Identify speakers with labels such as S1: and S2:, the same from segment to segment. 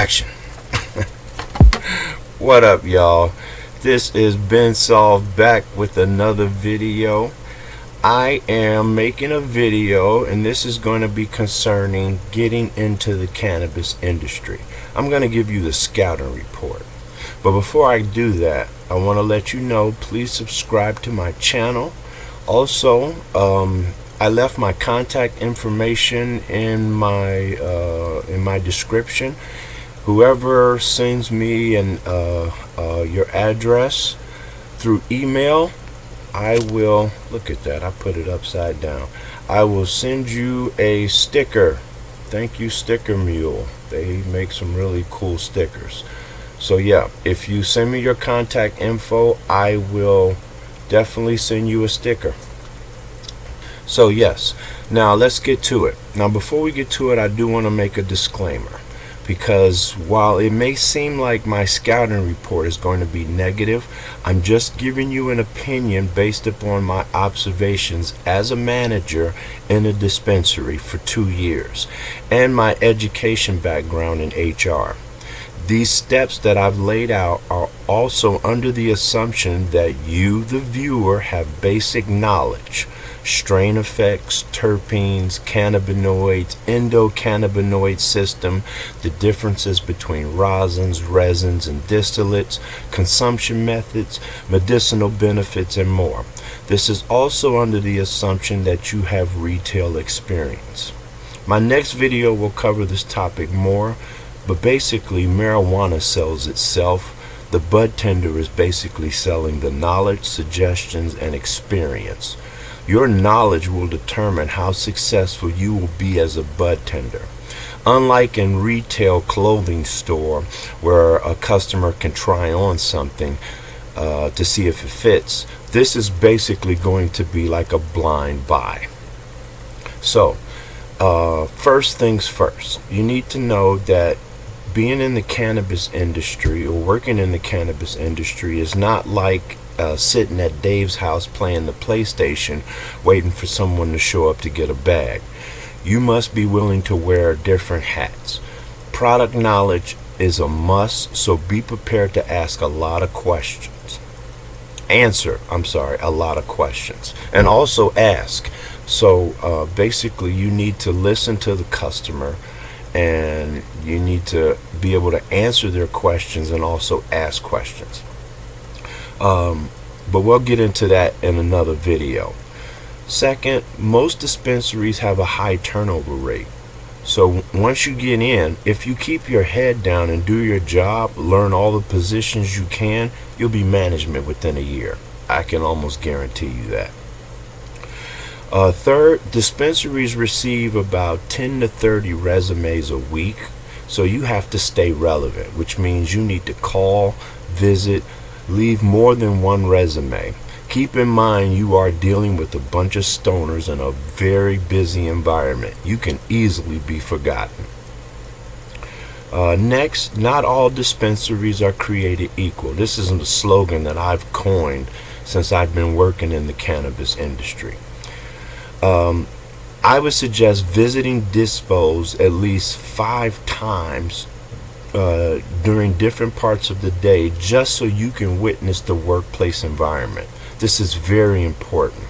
S1: Action. What up, y'all? This is Ben Solve back with another video. I am making a video, and this is going to be concerning getting into the cannabis industry. I'm going to give you the scouting report. But before I do that, I want to let you know, please subscribe to my channel. Also, I left my contact information in my description. Whoever sends me your address through email, I will, look at that, I put it upside down. I will send you a sticker. Thank you, Sticker Mule. They make some really cool stickers. So yeah, if you send me your contact info, I will definitely send you a sticker. So yes, now let's get to it. Now before we get to it, I do want to make a disclaimer, because while it may seem like my scouting report is going to be negative, I'm just giving you an opinion based upon my observations as a manager in a dispensary for 2 years and my education background in HR. These steps that I've laid out are also under the assumption that you, the viewer, have basic knowledge. Strain effects, terpenes, cannabinoids, endocannabinoid system, the differences between rosins, resins, and distillates, consumption methods, medicinal benefits, and more. This is also under the assumption that you have retail experience. My next video will cover this topic more, but basically marijuana sells itself. The bud tender is basically selling the knowledge, suggestions, and experience. Your knowledge will determine how successful you will be as a bud tender. Unlike in retail clothing store where a customer can try on something to see if it fits, this is basically going to be like a blind buy. So first things first, you need to know that being in the cannabis industry or working in the cannabis industry is not like sitting at Dave's house playing the PlayStation waiting for someone to show up to get a bag. You must be willing to wear different hats. Product knowledge is a must, so be prepared to ask a lot of questions. A lot of questions. And also ask. So basically you need to listen to the customer, and you need to be able to answer their questions and also ask questions. But we'll get into that in another video. Second, most dispensaries have a high turnover rate. So once you get in, if you keep your head down and do your job, learn all the positions you can, you'll be management within a year. I can almost guarantee you that. Third, dispensaries receive about 10 to 30 resumes a week. So you have to stay relevant, which means you need to call, visit, leave more than one resume. Keep in mind you are dealing with a bunch of stoners in a very busy environment. You can easily be forgotten. Next, not all dispensaries are created equal. This is a slogan that I've coined since I've been working in the cannabis industry. I would suggest visiting dispos at least 5 times during different parts of the day, just so you can witness the workplace environment. This is very important.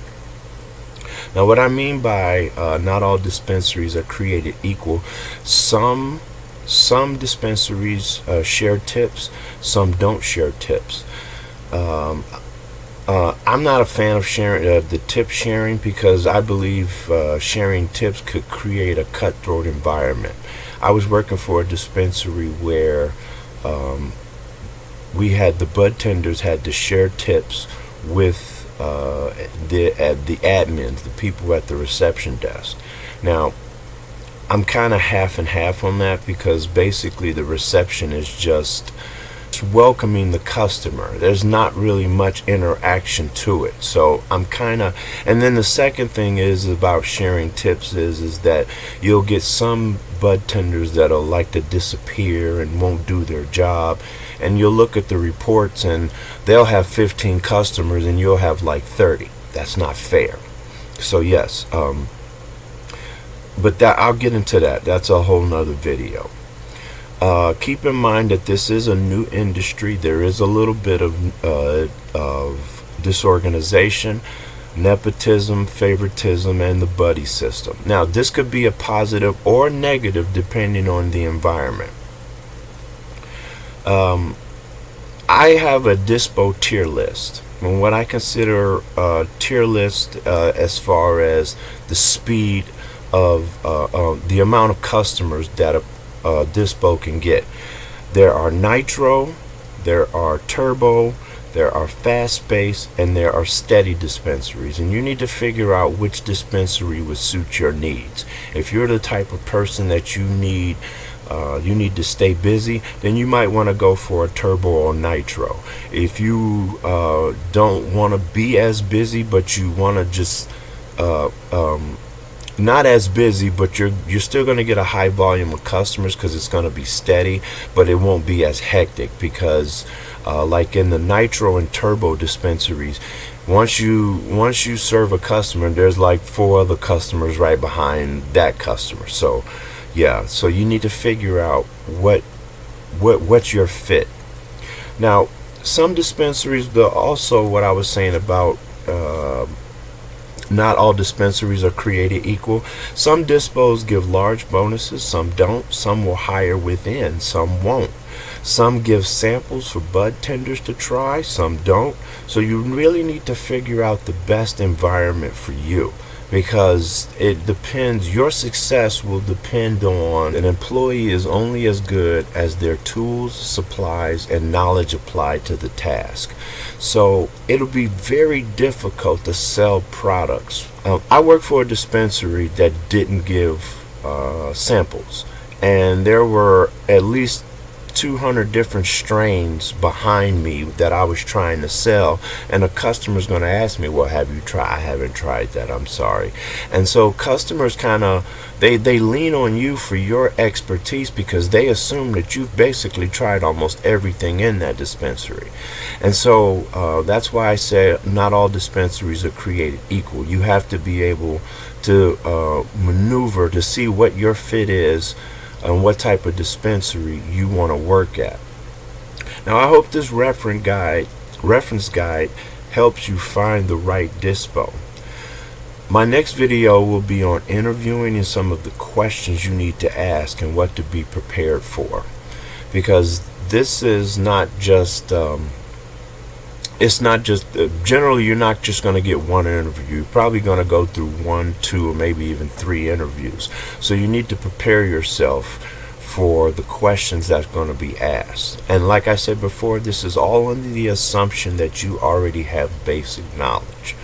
S1: Now, what I mean by not all dispensaries are created equal, some dispensaries share tips, some don't share tips. I'm not a fan of sharing the tip sharing, because I believe sharing tips could create a cutthroat environment. I was working for a dispensary where the bud tenders had to share tips with the admins, the people at the reception desk. Now, I'm kind of half and half on that, because basically the reception is just welcoming the customer. There's not really much interaction to it. So I'm kind of, and then the second thing is about sharing tips is that you'll get some bud tenders that'll like to disappear and won't do their job, and you'll look at the reports and they'll have 15 customers and you'll have like 30. That's not fair. So yes, but that, I'll get into that. That's a whole nother video. Keep in mind that this is a new industry. There is a little bit of disorganization, nepotism, favoritism, and the buddy system. Now, this could be a positive or negative depending on the environment. I have a dispo tier list. And what I consider a tier list as far as the speed of the amount of customers that a dispo can get. There are nitro, there are turbo, there are fast-paced, and there are steady dispensaries. And you need to figure out which dispensary would suit your needs. If you're the type of person that you need to stay busy, then you might want to go for a turbo or nitro. If you don't want to be as busy, but you want to just not as busy, but you're still going to get a high volume of customers because it's going to be steady, but it won't be as hectic because like in the nitro and turbo dispensaries, once you serve a customer, there's like 4 other customers right behind that customer. So yeah, so you need to figure out what's your fit. Now, some dispensaries, also what I was saying about not all dispensaries are created equal. Some dispos give large bonuses, some don't. Some will hire within, some won't. Some give samples for bud tenders to try, some don't. So you really need to figure out the best environment for you, because it depends. Your success will depend on an employee is only as good as their tools, supplies, and knowledge applied to the task. So it'll be very difficult to sell products. I worked for a dispensary that didn't give samples, and there were at least 200 different strains behind me that I was trying to sell, and a customer's going to ask me, well, have you tried? I haven't tried that, I'm sorry. And so customers kind of they lean on you for your expertise because they assume that you've basically tried almost everything in that dispensary. And so that's why I say not all dispensaries are created equal. You have to be able to maneuver to see what your fit is and what type of dispensary you want to work at. Now, I hope this reference guide helps you find the right dispo. My next video will be on interviewing and some of the questions you need to ask and what to be prepared for, because this is not just generally you're not just going to get one interview. You're probably going to go through 1, 2, or maybe even 3 interviews. So you need to prepare yourself for the questions that's going to be asked. And like I said before, this is all under the assumption that you already have basic knowledge.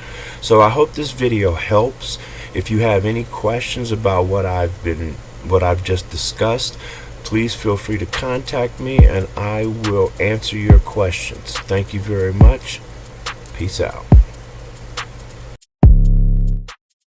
S1: So I hope this video helps. If you have any questions about what I've just discussed, please feel free to contact me and I will answer your questions. Thank you very much. Peace out.